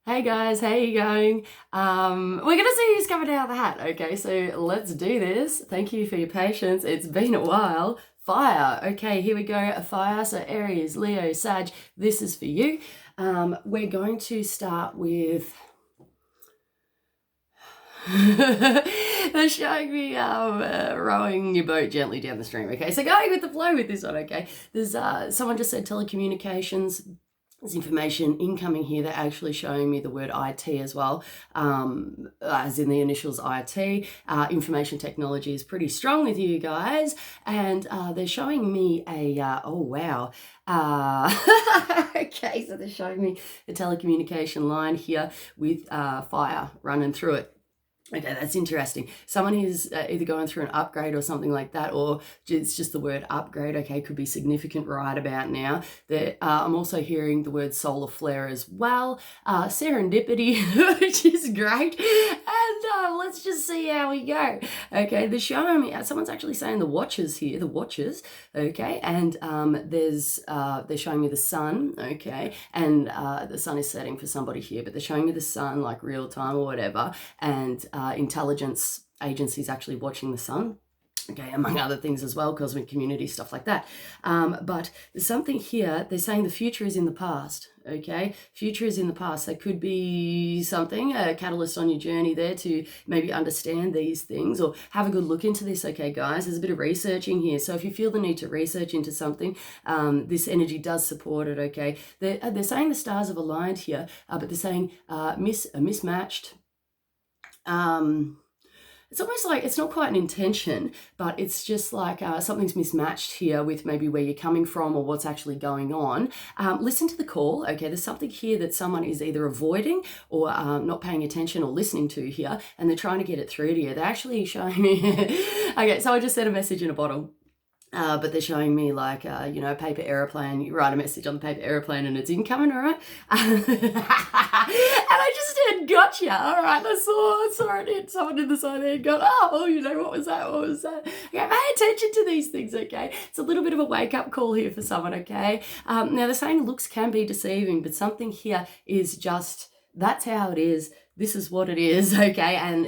Hey guys, how you going? We're gonna see who's coming out of the hat. Okay, so let's do this. Thank you for your patience. It's been a while. Fire. Okay, here we go. A fire. So Aries, Leo, Sag. This is for you. We're going to start with. They're showing me rowing your boat gently down the stream. Okay, so going with the flow with this one. Okay, there's someone just said telecommunications. There's information incoming here. They're actually showing me the word IT as well, as in the initials IT. Information technology is pretty strong with you guys. And they're showing me a, oh wow. Okay, so they're showing me the telecommunication line here with fire running through it. Okay, that's interesting. Someone who's either going through an upgrade or something like that, or it's just the word upgrade, okay, could be significant right about now. I'm also hearing the word solar flare as well. Serendipity, which is great. And let's just see how we go. Okay, they're showing me, someone's actually saying the watches here, the watches, okay, and they're showing me the sun, okay, and the sun is setting for somebody here, but they're showing me the sun like real time or whatever, and intelligence agencies actually watching the sun, okay, among other things as well, cosmic community, stuff like that. But there's something here, they're saying the future is in the past, okay? Future is in the past. That could be something, a catalyst on your journey there to maybe understand these things or have a good look into this, okay, guys? There's a bit of researching here. So if you feel the need to research into something, this energy does support it, okay? They're saying the stars have aligned here, but they're saying mismatched. It's almost like it's not quite an intention, but it's just like something's mismatched here with maybe where you're coming from or what's actually going on. Listen to the call. Okay, there's something here that someone is either avoiding or not paying attention or listening to here, and they're trying to get it through to you. They're actually showing me. Okay, so I just sent a message in a bottle. But they're showing me like, a paper aeroplane. You write a message on the paper aeroplane and it's incoming, all right? And I just said, gotcha, all right. I saw it. Someone in the side there and gone, what was that? What was that? Okay, pay attention to these things, okay? It's a little bit of a wake-up call here for someone, okay? Now, they're saying looks can be deceiving, but something here is just, that's how it is. This is what it is, okay, and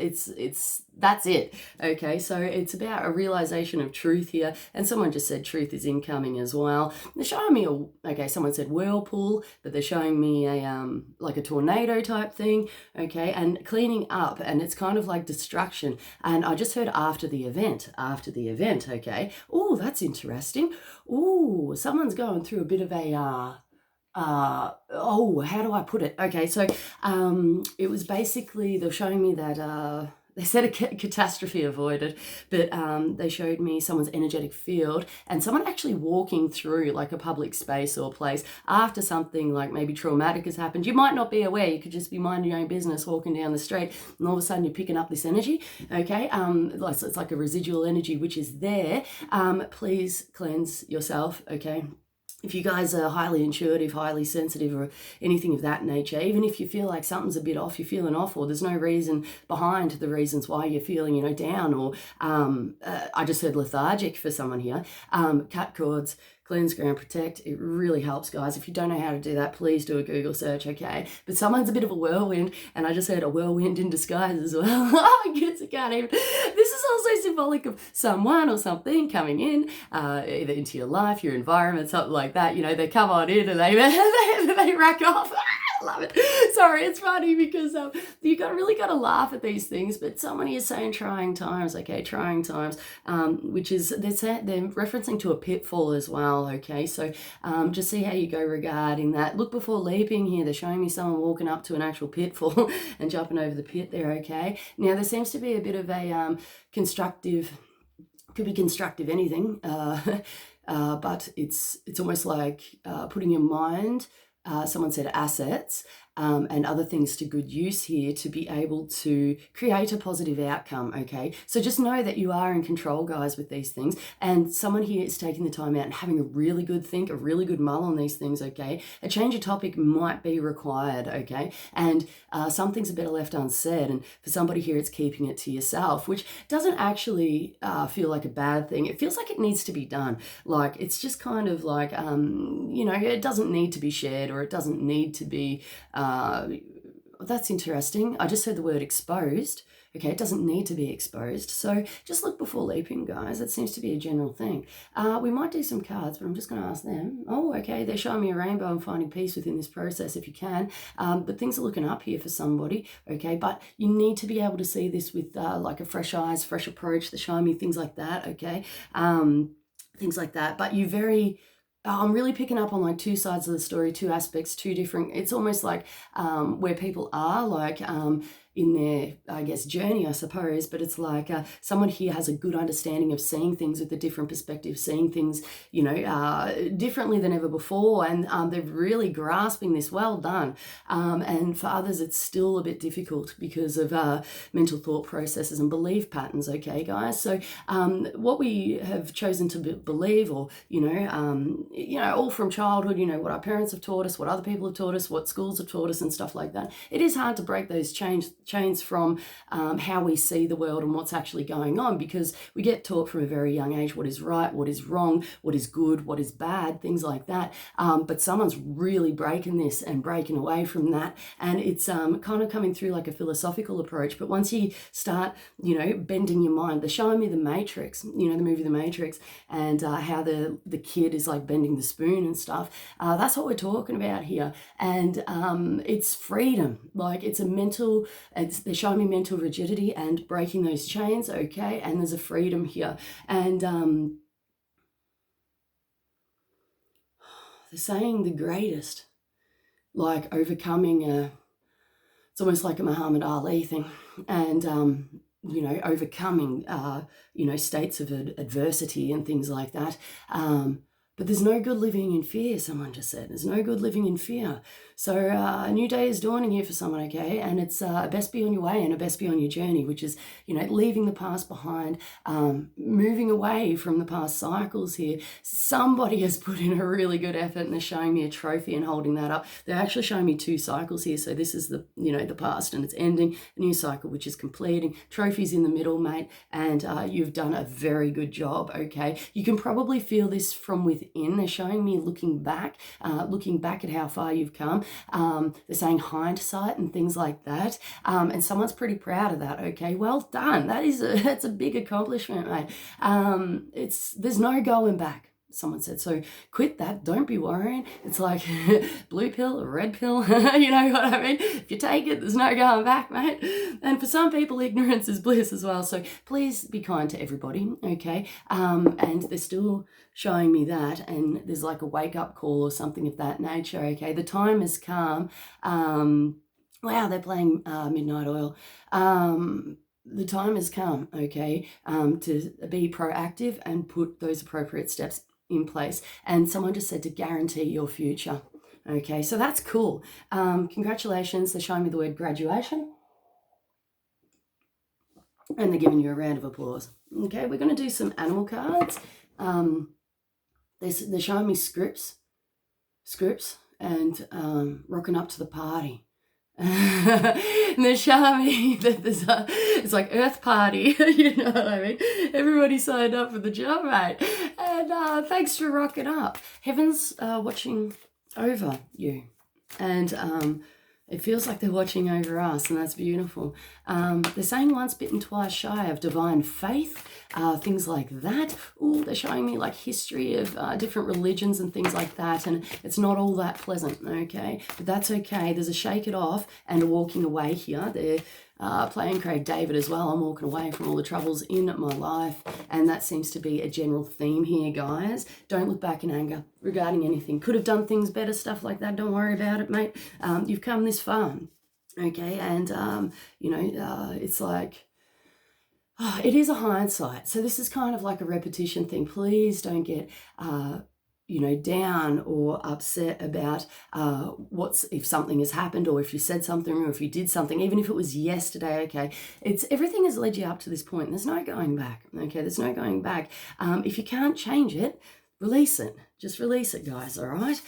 that's it, okay. So it's about a realization of truth here, and someone just said truth is incoming as well. They're showing me someone said whirlpool, but they're showing me a like a tornado type thing, okay, and cleaning up, and it's kind of like destruction. And I just heard after the event, okay. Oh, that's interesting. Oh, someone's going through a bit of a how do I put it? Okay, so it was basically, they're showing me that they said a catastrophe avoided, but they showed me someone's energetic field and someone actually walking through like a public space or place after something like maybe traumatic has happened. You might not be aware. You could just be minding your own business, walking down the street, and all of a sudden you're picking up this energy, okay? It's like a residual energy which is there. Please cleanse yourself, okay? If you guys are highly intuitive, highly sensitive, or anything of that nature, even if you feel like something's a bit off, you're feeling off, or there's no reason behind the reasons why you're feeling, down, or I just heard lethargic for someone here. Cut cords, cleanse, ground, protect. It really helps, guys. If you don't know how to do that, please do a Google search, okay? But someone's a bit of a whirlwind, and I just heard a whirlwind in disguise as well. Oh my goodness, I can't even. This is also symbolic of someone or something coming in, either into your life, your environment, something like that. They come on in and they rack off. I love it. Sorry, it's funny because you really got to laugh at these things. But someone is saying trying times, okay, trying times, which is they're referencing to a pitfall as well, okay. So just see how you go regarding that. Look before leaping here. They're showing me someone walking up to an actual pitfall and jumping over the pit there, okay. Now there seems to be a bit of a constructive, could be constructive anything, but it's almost like putting your mind. Someone said assets and other things to good use here to be able to create a positive outcome, okay? So just know that you are in control, guys, with these things. And someone here is taking the time out and having a really good think, a really good mull on these things, okay? A change of topic might be required, okay? And some things are better left unsaid. And for somebody here, it's keeping it to yourself, which doesn't actually feel like a bad thing. It feels like it needs to be done. Like, it's just kind of like, it doesn't need to be shared, or it doesn't need to be That's interesting. I just heard the word exposed. Okay, it doesn't need to be exposed. So just look before leaping, guys. That seems to be a general thing. We might do some cards, but I'm just going to ask them. Oh, okay, they're showing me a rainbow and finding peace within this process if you can. But things are looking up here for somebody, okay? But you need to be able to see this with like a fresh eyes, fresh approach. They're showing me things like that, okay? Things like that. But I'm really picking up on like two sides of the story, two aspects, two different, it's almost like where people are like in their, I guess, journey, I suppose, but it's like someone here has a good understanding of seeing things with a different perspective, seeing things, you know, differently than ever before, and they're really grasping this. Well done. And for others, it's still a bit difficult because of mental thought processes and belief patterns, okay, guys? So what we have chosen to believe, or, you know, all from childhood, you know, what our parents have taught us, what other people have taught us, what schools have taught us and stuff like that, it is hard to break those chains from how we see the world and what's actually going on, because we get taught from a very young age what is right, what is wrong, what is good, what is bad, things like that. But someone's really breaking this and breaking away from that, and it's kind of coming through like a philosophical approach. But once you start, you know, bending your mind, they're showing me The Matrix, you know, the movie The Matrix, and how the kid is like bending the spoon and stuff. That's what we're talking about here. And it's freedom. Like, it's a mental, they're showing me mental rigidity and breaking those chains, okay? And there's a freedom here. And they're saying the greatest, like overcoming it's almost like a Muhammad Ali thing. And you know, overcoming, you know, states of adversity and things like that. But there's no good living in fear, someone just said. There's no good living in fear. So a new day is dawning here for someone, okay? And it's best be on your way and a best be on your journey, which is, you know, leaving the past behind, moving away from the past cycles here. Somebody has put in a really good effort, and they're showing me a trophy and holding that up. They're actually showing me two cycles here. So this is the, you know, the past and it's ending, a new cycle which is completing. Trophies in the middle, mate, and you've done a very good job, okay? You can probably feel this from within. They're showing me looking back at how far you've come. They're saying hindsight and things like that, and someone's pretty proud of that, okay? Well done. That's a big accomplishment, mate. There's no going back, someone said. So quit that. Don't be worrying. It's like blue pill or red pill. You know what I mean? If you take it, there's no going back, mate. And for some people, ignorance is bliss as well. So please be kind to everybody, okay? And they're still showing me that. And there's like a wake-up call or something of that nature, okay? The time has come. Wow, they're playing Midnight Oil. The time has come, okay, to be proactive and put those appropriate steps in place. And someone just said to guarantee your future. Okay, so that's cool. Congratulations. They're showing me the word graduation. And they're giving you a round of applause. Okay, we're going to do some animal cards. They're showing me scripts, and rocking up to the party. And they're showing me that it's like Earth Party, you know what I mean? Everybody signed up for the job, mate. And thanks for rocking up. Heaven's watching over you. And it feels like they're watching over us, and that's beautiful. They're saying once bitten, twice shy of divine faith, things like that. Ooh, they're showing me like history of different religions and things like that, and it's not all that pleasant, okay? But that's okay. There's a shake it off and a walking away here. They're playing Craig David as well. I'm walking away from all the troubles in my life, and that seems to be a general theme here, guys. Don't look back in anger regarding anything. Could have done things better, stuff like that. Don't worry about it, mate. You've come this far, okay? And you know, it's like, it is a hindsight. So this is kind of like a repetition thing. Please don't get you know, down or upset about if something has happened, or if you said something, or if you did something, even if it was yesterday, okay? Everything has led you up to this point. There's no going back, okay? There's no going back. If you can't change it, release it. Just release it, guys, all right?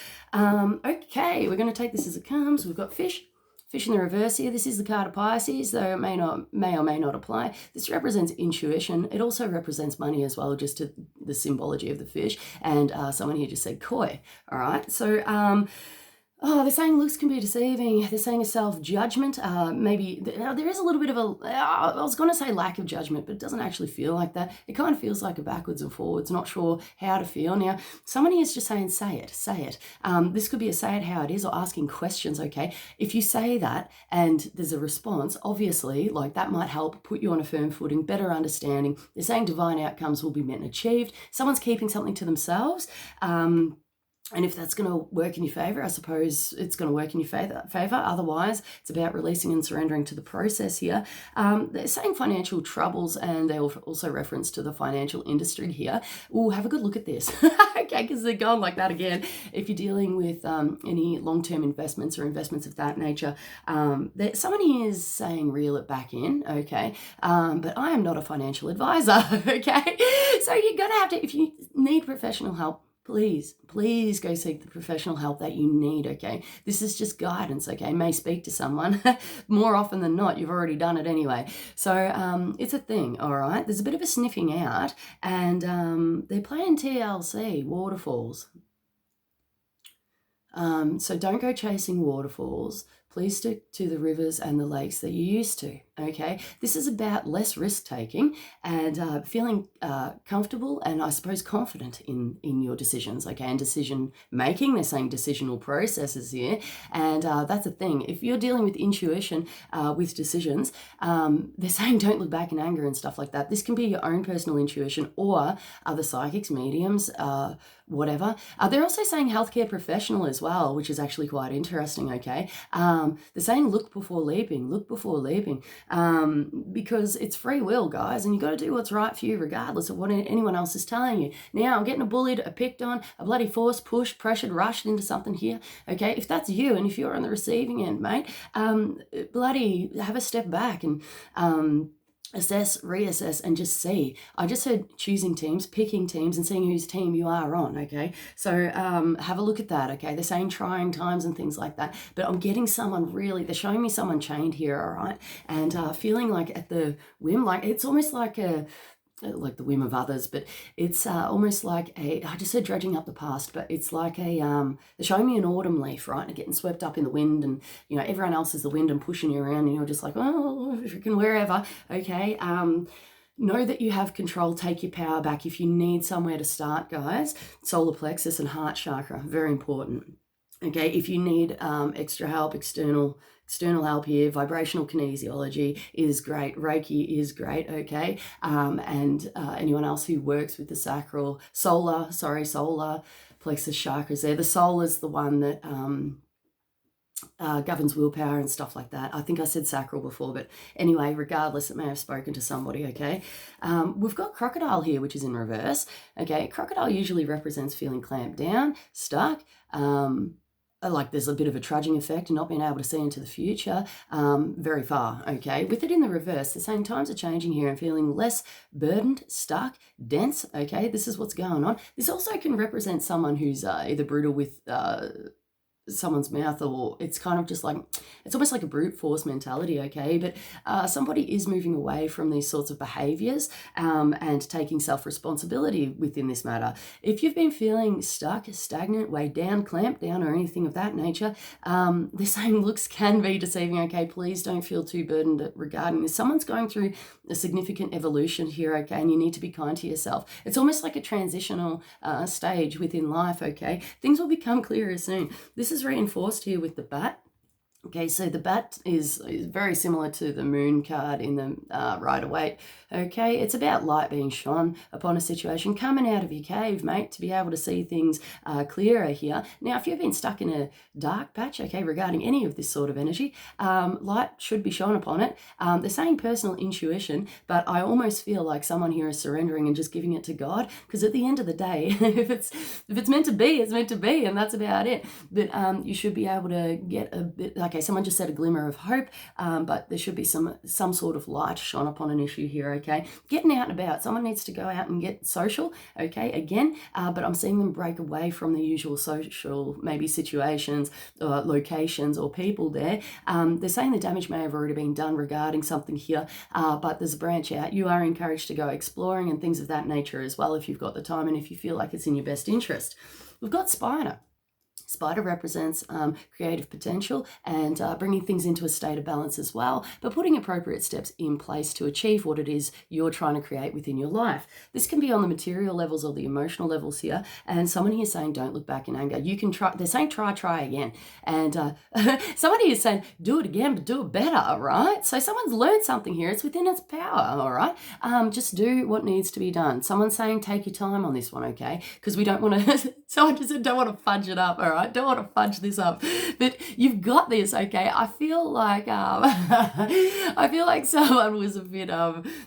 Okay, we're going to take this as it comes. We've got fish. Fish in the reverse here. This is the card of Pisces, though it may or may not apply. This represents intuition. It also represents money as well, just to the symbology of the fish. And someone here just said koi. All right. So Oh, they're saying looks can be deceiving. They're saying a self-judgment. Maybe there is a little bit of I was going to say lack of judgment, but it doesn't actually feel like that. It kind of feels like a backwards and forwards, not sure how to feel. Now, somebody is just saying, say it, say it. This could be a say it how it is or asking questions, okay? If you say that and there's a response, obviously, like that might help put you on a firm footing, better understanding. They're saying divine outcomes will be met and achieved. Someone's keeping something to themselves. And if that's going to work in your favor, I suppose it's going to work in your favor. Otherwise, it's about releasing and surrendering to the process here. They're saying financial troubles, and they also reference to the financial industry here. Ooh, have a good look at this. Okay, because they're going like that again. If you're dealing with any long-term investments or investments of that nature, someone here is saying reel it back in, okay? But I am not a financial advisor, okay? So you're going to have to, if you need professional help, please go seek the professional help that you need, okay? This is just guidance, okay? May speak to someone. More often than not, you've already done it anyway. So it's a thing, all right? There's a bit of a sniffing out, and they're playing TLC, waterfalls. So don't go chasing waterfalls. Please stick to the rivers and the lakes that you used to, okay? This is about less risk-taking and feeling comfortable and, I suppose, confident in your decisions, okay? And decision-making, they're saying decisional processes here, and that's a thing. If you're dealing with intuition with decisions, they're saying don't look back in anger and stuff like that. This can be your own personal intuition or other psychics, mediums, whatever. They're also saying healthcare professional as well, which is actually quite interesting, okay? They're saying look before leaping, because it's free will, guys, and you got to do what's right for you regardless of what anyone else is telling you. Now, I'm getting bullied, picked on, a bloody forced, pushed, pressured, rushed into something here, okay? If that's you and if you're on the receiving end, mate, bloody have a step back and assess, reassess, and just see. I just heard choosing teams, picking teams, and seeing whose team you are on, okay? So have a look at that, okay? They're saying trying times and things like that, but I'm getting someone really, they're showing me someone chained here, all right? And feeling like at the whim, like it's almost like the whim of others, but it's almost like I just said dredging up the past, but it's like they're showing me an autumn leaf, right? And getting swept up in the wind, and, you know, everyone else is the wind and pushing you around, and you're just like, oh, freaking wherever, okay? Know that you have control, take your power back. If you need somewhere to start, guys, solar plexus and heart chakra, very important. Okay, if you need extra help, external help here, vibrational kinesiology is great, Reiki is great, okay? And anyone else who works with the solar plexus chakras there. The soul is the one that governs willpower and stuff like that. I think I said sacral before, but anyway, regardless, it may have spoken to somebody, okay? We've got crocodile here, which is in reverse, okay? Crocodile usually represents feeling clamped down, stuck, like there's a bit of a trudging effect and not being able to see into the future very far, okay? With it in the reverse, the same times are changing here and feeling less burdened, stuck, dense, okay? This is what's going on. This also can represent someone who's either brutal with someone's mouth, or it's kind of just like, it's almost like a brute force mentality, okay? But somebody is moving away from these sorts of behaviors and taking self-responsibility within this matter. If you've been feeling stuck, stagnant, weighed down, clamped down, or anything of that nature, they're saying looks can be deceiving, okay? Please don't feel too burdened regarding this. Someone's going through a significant evolution here, okay? And you need to be kind to yourself. It's almost like a transitional stage within life, okay? Things will become clearer soon. This is reinforced here with the bat. Okay, so the bat is very similar to the moon card in the Rider-Waite. Okay, it's about light being shone upon a situation, coming out of your cave, mate, to be able to see things clearer here. Now, if you've been stuck in a dark patch, okay, regarding any of this sort of energy, light should be shone upon it. They're saying personal intuition, but I almost feel like someone here is surrendering and just giving it to God, because at the end of the day, if it's meant to be, it's meant to be, and that's about it. But you should be able to get a bit. Okay, someone just said a glimmer of hope, but there should be some sort of light shone upon an issue here, okay? Getting out and about. Someone needs to go out and get social, okay, again, but I'm seeing them break away from the usual social, maybe situations, locations, or people there. They're saying the damage may have already been done regarding something here, but there's a branch out. You are encouraged to go exploring and things of that nature as well if you've got the time and if you feel like it's in your best interest. We've got Spider. Spider represents creative potential and bringing things into a state of balance as well, but putting appropriate steps in place to achieve what it is you're trying to create within your life. This can be on the material levels or the emotional levels here, and someone here is saying don't look back in anger. You can try, they're saying try again, and somebody is saying do it again, but do it better, right? So someone's learned something here. It's within its power, all right? Just do what needs to be done. Someone's saying take your time on this one, okay? Because we don't want to, someone just said don't want to fudge it up, all right? Don't want to fudge this up, but you've got this, okay? I feel like someone was a bit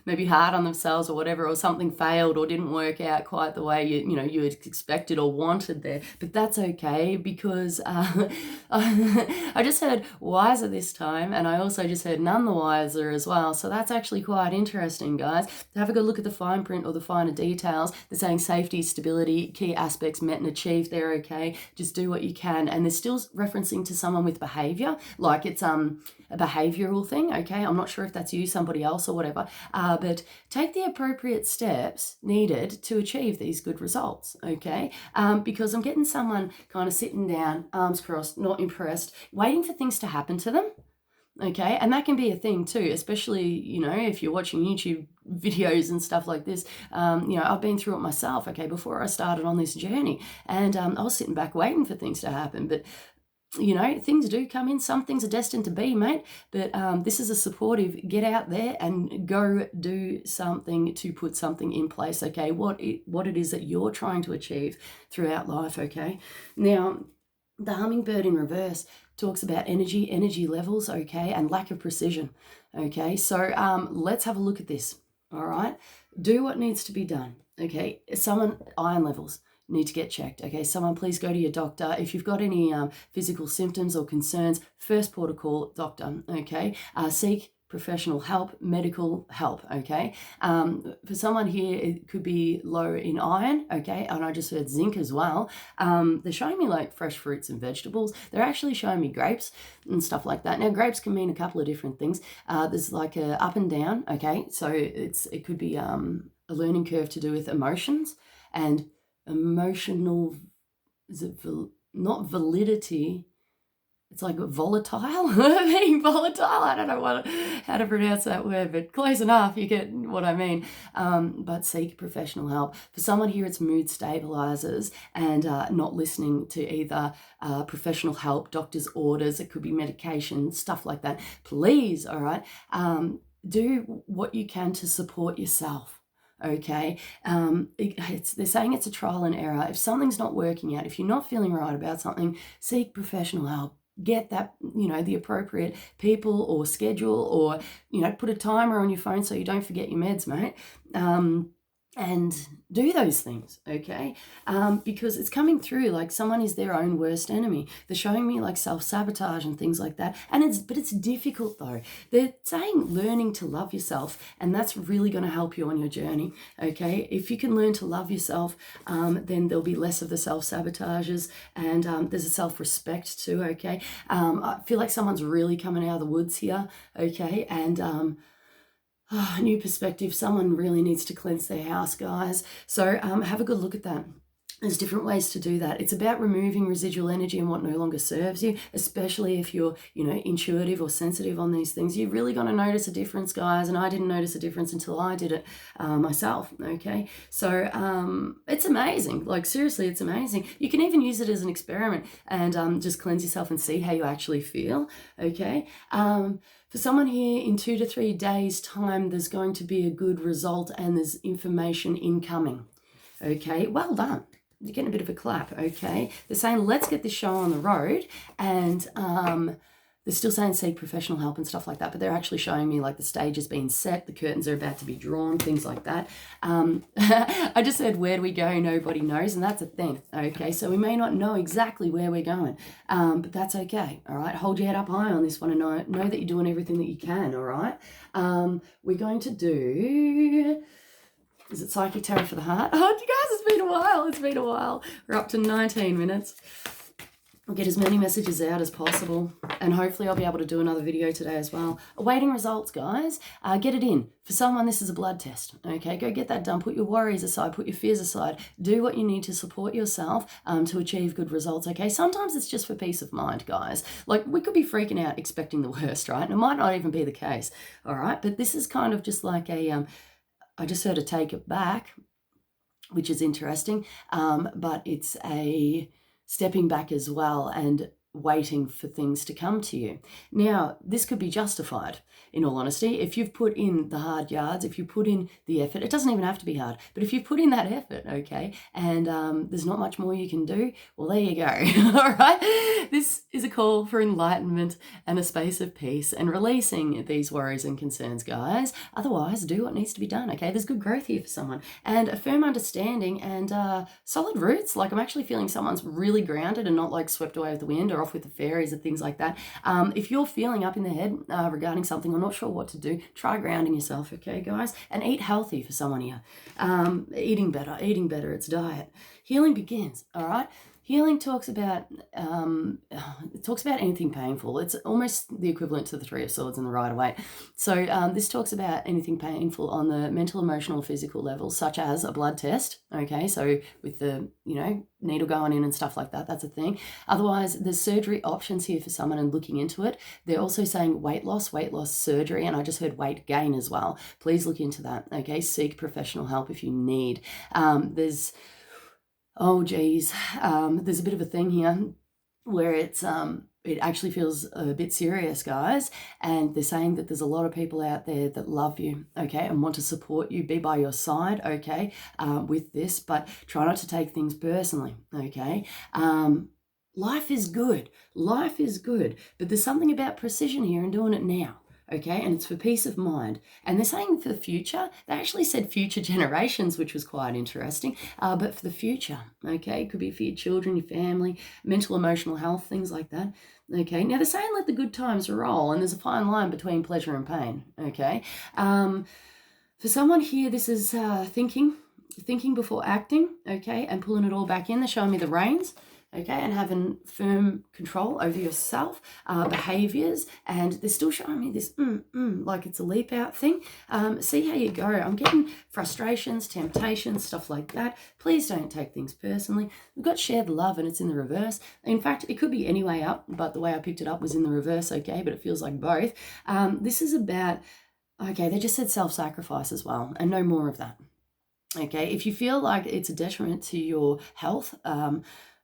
maybe hard on themselves or whatever, or something failed or didn't work out quite the way you had expected or wanted there, but that's okay, because I just heard wiser this time, and I also just heard none the wiser as well. So that's actually quite interesting, guys. Have a good look at the fine print or the finer details. They're saying safety, stability, key aspects met and achieved. They're okay. Just do what you can. And they're still referencing to someone with behavior, like it's a behavioral thing, okay? I'm not sure if that's you, somebody else or whatever, but take the appropriate steps needed to achieve these good results, okay? Because I'm getting someone kind of sitting down, arms crossed, not impressed, waiting for things to happen to them. Okay, and that can be a thing too, especially, if you're watching YouTube videos and stuff like this. I've been through it myself, okay, before I started on this journey, and I was sitting back waiting for things to happen, but things do come in. Some things are destined to be, mate, but this is a supportive, get out there and go do something to put something in place, okay, what it is that you're trying to achieve throughout life, okay? Now, the hummingbird in reverse talks about energy levels, okay, and lack of precision, okay? So let's have a look at this, all right? Do what needs to be done, okay? Iron levels need to get checked, okay? Someone please go to your doctor. If you've got any physical symptoms or concerns, first port of call, doctor, okay? Seek professional help, medical help, okay? For someone here, it could be low in iron, okay? And I just heard zinc as well. They're showing me like fresh fruits and vegetables. They're actually showing me grapes and stuff like that. Now, grapes can mean a couple of different things. There's like a up and down, okay? So it could be a learning curve to do with emotions and emotional, not validity, it's like volatile, being volatile. I don't know how to pronounce that word, but close enough, you get what I mean. But seek professional help. For someone here, it's mood stabilizers and not listening to either professional help, doctor's orders, it could be medication, stuff like that. Please, all right, do what you can to support yourself. Okay, they're saying it's a trial and error. If something's not working out, if you're not feeling right about something, seek professional help. Get that, the appropriate people or schedule, or, put a timer on your phone so you don't forget your meds, mate. And do those things, okay? Because it's coming through like someone is their own worst enemy. They're showing me like self-sabotage and things like that. But it's difficult though. They're saying learning to love yourself, and that's really going to help you on your journey, okay? If you can learn to love yourself, then there'll be less of the self-sabotages, and there's a self-respect too, okay? I feel like someone's really coming out of the woods here, okay? And new perspective. Someone really needs to cleanse their house, guys. So have a good look at that. There's different ways to do that. It's about removing residual energy and what no longer serves you, especially if you're, intuitive or sensitive on these things. You're really going to notice a difference, guys, and I didn't notice a difference until I did it myself, okay? So it's amazing. Like, seriously, it's amazing. You can even use it as an experiment and just cleanse yourself and see how you actually feel, okay? For someone here, in 2 to 3 days' time, there's going to be a good result and there's information incoming. Okay, well done. You're getting a bit of a clap, okay? They're saying, let's get this show on the road, and they're still saying seek professional help and stuff like that, but they're actually showing me like the stage has been set, the curtains are about to be drawn, things like that. I just said, where do we go? Nobody knows, and that's a thing, okay? So we may not know exactly where we're going, but that's okay, all right? Hold your head up high on this one and know that you're doing everything that you can, all right? We're going to do... Is it Psychic Tarot for the Heart? Oh, you guys, it's been a while. We're up to 19 minutes. I'll get as many messages out as possible, and hopefully I'll be able to do another video today as well. Awaiting results, guys. Get it in. For someone, this is a blood test, okay? Go get that done. Put your worries aside. Put your fears aside. Do what you need to support yourself to achieve good results, okay? Sometimes it's just for peace of mind, guys. Like, we could be freaking out expecting the worst, right? And it might not even be the case, all right? But this is kind of just like a, I just heard a take it back, which is interesting, but it's a stepping back as well and waiting for things to come to you. Now, this could be justified, in all honesty. If you've put in the hard yards, if you put in the effort, it doesn't even have to be hard, but if you put in that effort, okay, and there's not much more you can do, well, there you go. All right. This is a call for enlightenment and a space of peace and releasing these worries and concerns, guys. Otherwise, do what needs to be done, okay? There's good growth here for someone, and a firm understanding and solid roots. Like, I'm actually feeling someone's really grounded and not like swept away with the wind or off with the fairies and things like that. If you're feeling up in the head regarding something or not sure what to do, try grounding yourself, okay, guys? And eat healthy for someone here. Eating better, it's diet. Healing begins, all right? Healing talks about anything painful. It's almost the equivalent to the Three of Swords in the Rider-Waite. So this talks about anything painful on the mental, emotional, physical level, such as a blood test. Okay, so with the needle going in and stuff like that, that's a thing. Otherwise, there's surgery options here for someone and looking into it. They're also saying weight loss surgery, and I just heard weight gain as well. Please look into that. Okay, seek professional help if you need. There's there's a bit of a thing here where it's it actually feels a bit serious, guys, and they're saying that there's a lot of people out there that love you, okay, and want to support you, be by your side, okay, with this, but try not to take things personally, okay. Life is good, but there's something about precision here and doing it now. Okay, and it's for peace of mind. And they're saying for the future, they actually said future generations, which was quite interesting, but for the future, okay, it could be for your children, your family, mental, emotional health, things like that. Okay, now they're saying let the good times roll, and there's a fine line between pleasure and pain, okay. For someone here, this is thinking before acting, okay, and pulling it all back in. They're showing me the reins. Okay, and having firm control over yourself, behaviors, and they're still showing me this, like it's a leap out thing. See how you go. I'm getting frustrations, temptations, stuff like that. Please don't take things personally. We've got shared love and it's in the reverse. In fact, it could be any way up, but the way I picked it up was in the reverse, okay, but it feels like both. This is about, okay, they just said self-sacrifice as well, and no more of that. Okay, if you feel like it's a detriment to your health,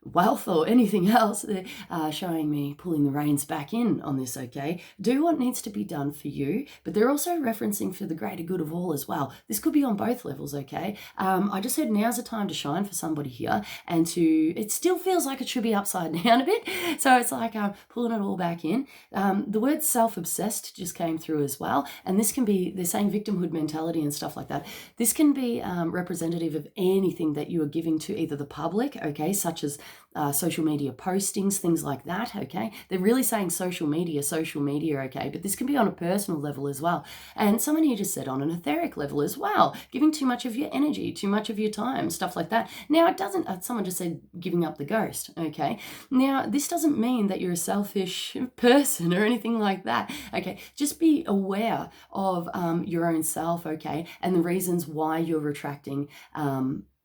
wealth or anything else, they're showing me pulling the reins back in on this, okay? Do what needs to be done for you, but they're also referencing for the greater good of all as well. This could be on both levels, okay? I just said now's the time to shine for somebody here, and it still feels like it should be upside down a bit, so it's like pulling it all back in. The word self-obsessed just came through as well, and this can be, they're saying victimhood mentality and stuff like that. This can be representative of anything that you are giving to either the public, okay, such as social media postings, things like that, okay? They're really saying social media, okay? But this can be on a personal level as well. And someone here just said on an etheric level as well, giving too much of your energy, too much of your time, stuff like that. Now, it doesn't, someone just said giving up the ghost, okay? Now, this doesn't mean that you're a selfish person or anything like that, okay? Just be aware of your own self, okay? And the reasons why you're retracting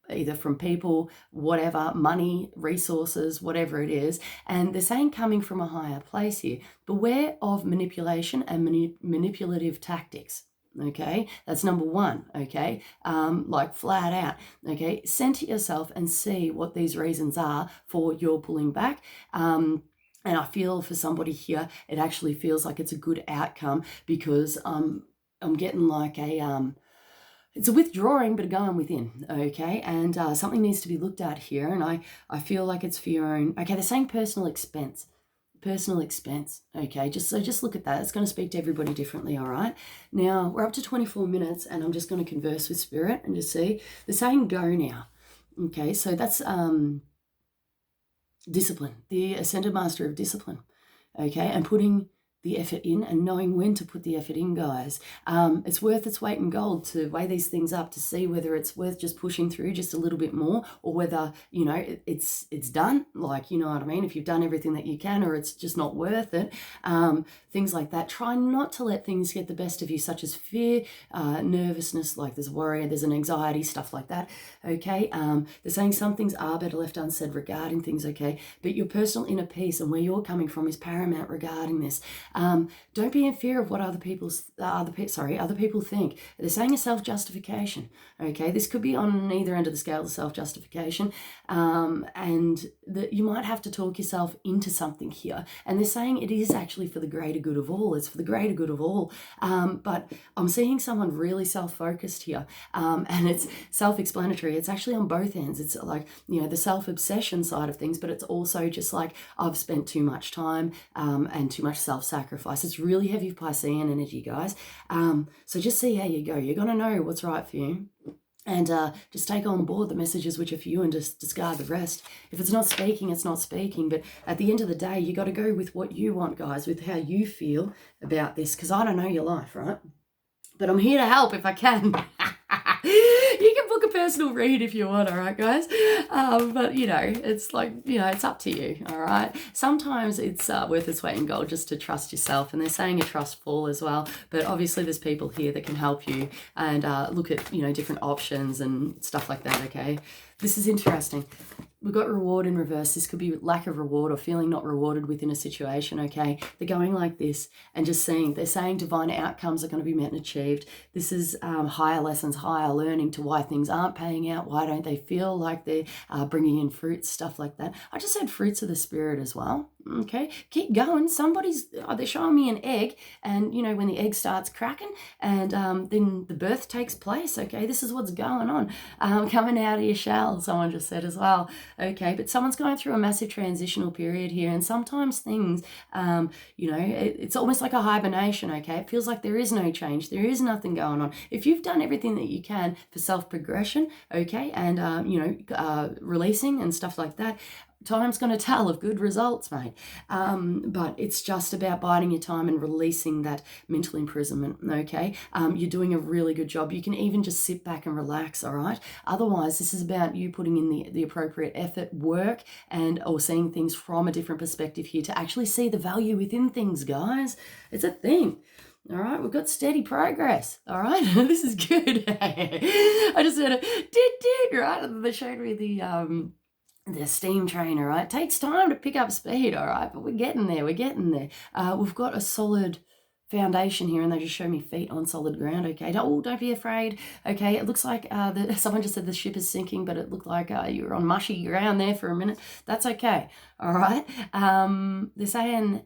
either from people, whatever, money, resources, whatever it is. And they're saying coming from a higher place here. Beware of manipulation and manipulative tactics. Okay, that's number one. Okay, like flat out. Okay, center yourself and see what these reasons are for your pulling back. And I feel for somebody here, it actually feels like it's a good outcome because I'm getting like it's a withdrawing, but a going within, okay? And something needs to be looked at here, and I feel like it's for your own, okay, they're saying personal expense, okay? Just look at that. It's going to speak to everybody differently, all right? Now, we're up to 24 minutes, and I'm just going to converse with Spirit and just see. They're saying go now, okay? So that's discipline, the Ascended Master of Discipline, okay? And putting the effort in and knowing when to put the effort in, guys. It's worth its weight in gold to weigh these things up to see whether it's worth just pushing through just a little bit more, or whether, you know, it's done, like, you know what I mean, if you've done everything that you can, or it's just not worth it. Things like that. Try not to let things get the best of you, such as fear, nervousness, like there's worry, there's an anxiety, stuff like that. Okay. They're saying some things are better left unsaid regarding things. Okay. But your personal inner peace and where you're coming from is paramount regarding this. Don't be in fear of what other people think. They're saying a self-justification. Okay, this could be on either end of the scale of self-justification, and that you might have to talk yourself into something here. And they're saying it is actually for the greater good of all. It's for the greater good of all. But I'm seeing someone really self-focused here, and it's self-explanatory. It's actually on both ends. It's like, you know, the self-obsession side of things, but it's also just like, I've spent too much time and too much self-sacrifice. It's really heavy Piscean energy, guys. So just see how you go. You're going to know what's right for you. And just take on board the messages which are for you and just discard the rest. If it's not speaking, it's not speaking. But at the end of the day, you got to go with what you want, guys, with how you feel about this. Because I don't know your life, right? But I'm here to help if I can. You can book a personal read if you want, all right, guys? But, you know, it's like, you know, it's up to you, all right? Sometimes it's worth its weight in gold just to trust yourself. And they're saying a trust fall as well. But obviously there's people here that can help you and look at, you know, different options and stuff like that, okay? This is interesting. We've got reward in reverse. This could be lack of reward or feeling not rewarded within a situation, okay? They're going like this and just seeing, they're saying divine outcomes are going to be met and achieved. This is higher lessons, higher learning to why things aren't paying out. Why don't they feel like they're bringing in fruits, stuff like that. I just said fruits of the spirit as well, okay? Keep going. They're showing me an egg, and, you know, when the egg starts cracking and then the birth takes place, okay? This is what's going on. Coming out of your shell, someone just said as well. Okay, but someone's going through a massive transitional period here, and sometimes things, you know, it's almost like a hibernation, okay? It feels like there is no change. There is nothing going on. If you've done everything that you can for self-progression, okay, and, you know, releasing and stuff like that, time's going to tell of good results, mate. But it's just about biding your time and releasing that mental imprisonment, okay? You're doing a really good job. You can even just sit back and relax, all right? Otherwise, this is about you putting in the appropriate effort, work, or seeing things from a different perspective here to actually see the value within things, guys. It's a thing. All right, we've got steady progress. All right, this is good. I just said it, right? And they showed me the steam train, all right? It takes time to pick up speed, all right? But we're getting there. We've got a solid foundation here, and they just show me feet on solid ground, okay? Don't be afraid, okay? It looks like someone just said the ship is sinking, but it looked like you were on mushy ground there for a minute. That's okay, all right? They're saying,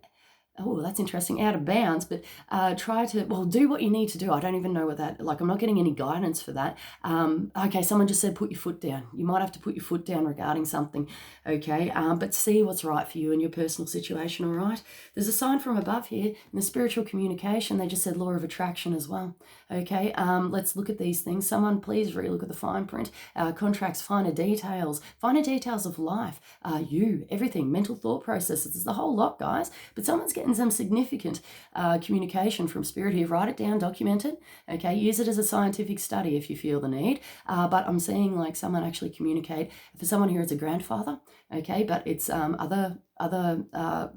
oh, that's interesting, out of bounds, but do what you need to do. I don't even know what that, like, I'm not getting any guidance for that. Okay, someone just said put your foot down. You might have to put your foot down regarding something, okay? But see what's right for you in your personal situation, all right? There's a sign from above here in the spiritual communication. They just said law of attraction as well, okay? Let's look at these things. Someone please relook at the fine print. Contracts, finer details of life, everything, mental thought processes. It's the whole lot, guys. But someone's getting some significant communication from spirit here. Write it down, document it, okay? Use it as a scientific study if you feel the need. But I'm seeing like someone actually communicate. For someone here, it's a grandfather, okay? But it's other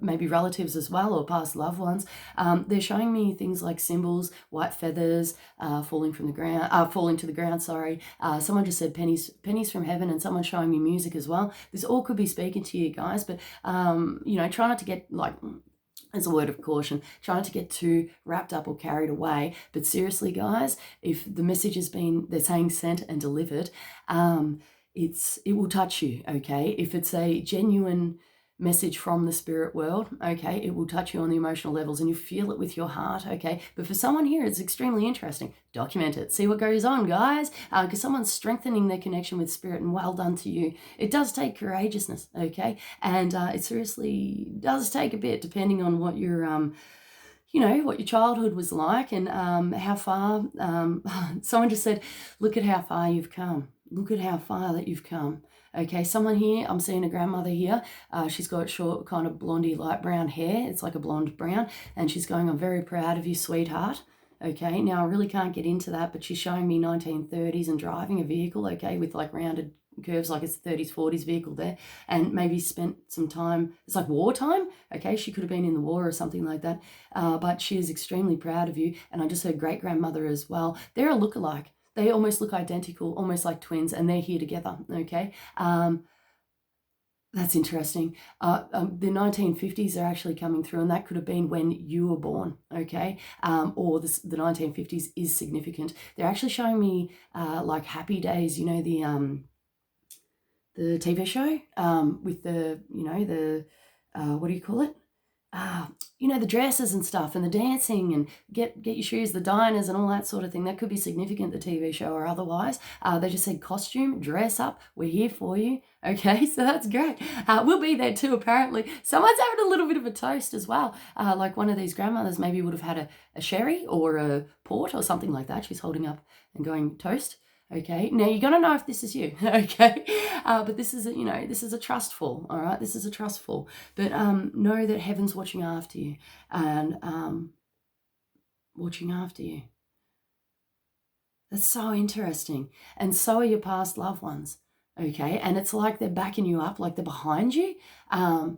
maybe relatives as well, or past loved ones. They're showing me things like symbols, white feathers falling to the ground, sorry. Someone just said pennies from heaven, and someone showing me music as well. This all could be speaking to you guys, but you know, try not to get like, as a word of caution, try not to get too wrapped up or carried away. But seriously, guys, if the message has been, they're saying sent and delivered, it will touch you, okay? If it's a genuine message from the spirit world, okay, it will touch you on the emotional levels and you feel it with your heart, okay? But for someone here, it's extremely interesting. Document it. See what goes on, guys, because someone's strengthening their connection with spirit, and well done to you. It does take courageousness, okay? And it seriously does take a bit, depending on what your you know, what your childhood was like and how far, someone just said, look at how far you've come. look at how far that you've come. Okay, someone here, I'm seeing a grandmother here. She's got short, kind of blondie, light brown hair. It's like a blonde brown. And she's going, I'm very proud of you, sweetheart. Okay, now I really can't get into that, but she's showing me 1930s and driving a vehicle, okay, with like rounded curves, like it's a 30s, 40s vehicle there, and maybe spent some time, it's like wartime, okay, she could have been in the war or something like that, but she is extremely proud of you. And I just heard great-grandmother as well. They're a lookalike. They almost look identical, almost like twins, and they're here together, okay? That's interesting. The 1950s are actually coming through, and that could have been when you were born, okay? Or the 1950s is significant. They're actually showing me like Happy Days, you know, the TV show with the, you know, the, what do you call it? You know, the dresses and stuff and the dancing and get your shoes, the diners and all that sort of thing. That could be significant, the TV show or otherwise. They just said costume, dress up, we're here for you. Okay, so that's great. We'll be there too, apparently. Someone's having a little bit of a toast as well. Like one of these grandmothers maybe would have had a sherry or a port or something like that. She's holding up and going toast. Okay, now you're going to know if this is you, okay? But this is, you know, this is a trustful, all right? This is a trustful. But know that heaven's watching after you and watching after you. That's so interesting. And so are your past loved ones, okay? And it's like they're backing you up, like they're behind you. Oh,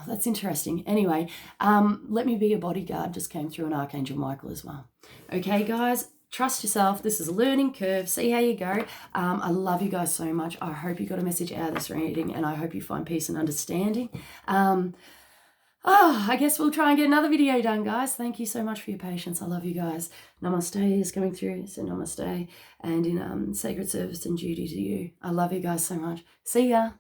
that's interesting. Anyway, let me be your bodyguard just came through, an Archangel Michael as well. Okay, guys? Trust yourself. This is a learning curve. See how you go. I love you guys so much. I hope you got a message out of this reading, and I hope you find peace and understanding. I guess we'll try and get another video done, guys. Thank you so much for your patience. I love you guys. Namaste is coming through. So namaste. And in sacred service and duty to you. I love you guys so much. See ya.